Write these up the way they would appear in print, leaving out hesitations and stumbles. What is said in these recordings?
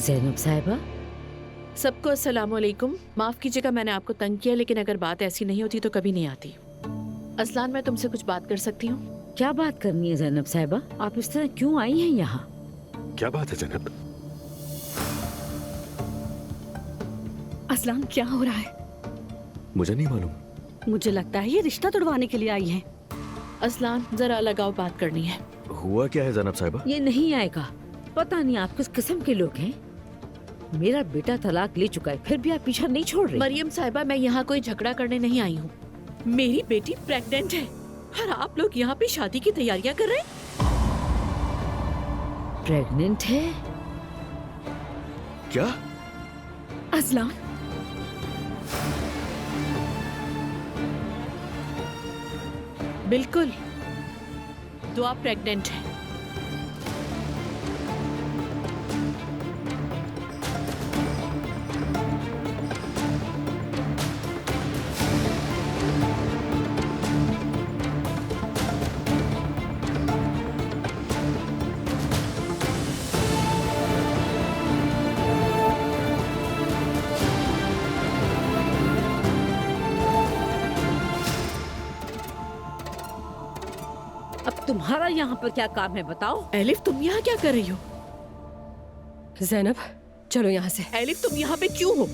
ज़ैनब साहिबा, सबको अस्सलाम वालेकुम। माफ कीजिएगा मैंने आपको तंग किया, लेकिन अगर बात ऐसी नहीं होती तो कभी नहीं आती। असलान, मैं तुमसे कुछ बात कर सकती हूँ? क्या बात करनी है ज़ैनब साहिबा? आप इस तरह क्यों आई हैं यहाँ? क्या बात है जैनब? असलान, क्या हो रहा है? मुझे नहीं मालूम। मुझे लगता है ये रिश्ता तुड़वाने के लिए आई हैं। असलान, जरा लगाओ, बात करनी है। हुआ क्या है जैनब साहिबा? ये नहीं आएगा। पता नहीं आप किस किस्म के लोग हैं। मेरा बेटा तलाक ले चुका है, फिर भी आप पीछा नहीं छोड़ रहे। मरियम साहिबा, मैं यहाँ कोई झगड़ा करने नहीं आई हूँ। मेरी बेटी प्रेग्नेंट है और आप लोग यहाँ पे शादी की तैयारियां कर रहे हैं। प्रेग्नेंट है? क्या? असलान, बिल्कुल, दुआ प्रेग्नेंट है। अब तुम्हारा यहाँ पर क्या काम है बताओ? एलिफ, तुम यहाँ क्या कर रही हो? ज़ैनब, चलो यहाँ से। एलिफ, तुम यहाँ पे क्यों हो?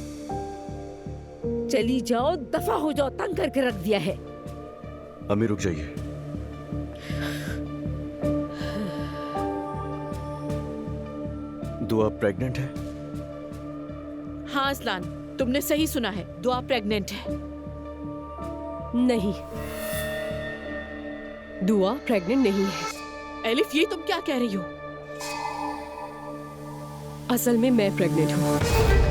चली जाओ, दफा हो जाओ, तंग करके रख दिया है। अम्मी रुक जाइए। दुआ प्रेग्नेंट है? हाँ असलान, तुमने सही सुना है, दुआ प्रेग्नेंट है। नहीं, दुआ प्रेग्नेंट नहीं है। एलिफ, ये तुम क्या कह रही हो? असल में मैं प्रेग्नेंट हूँ।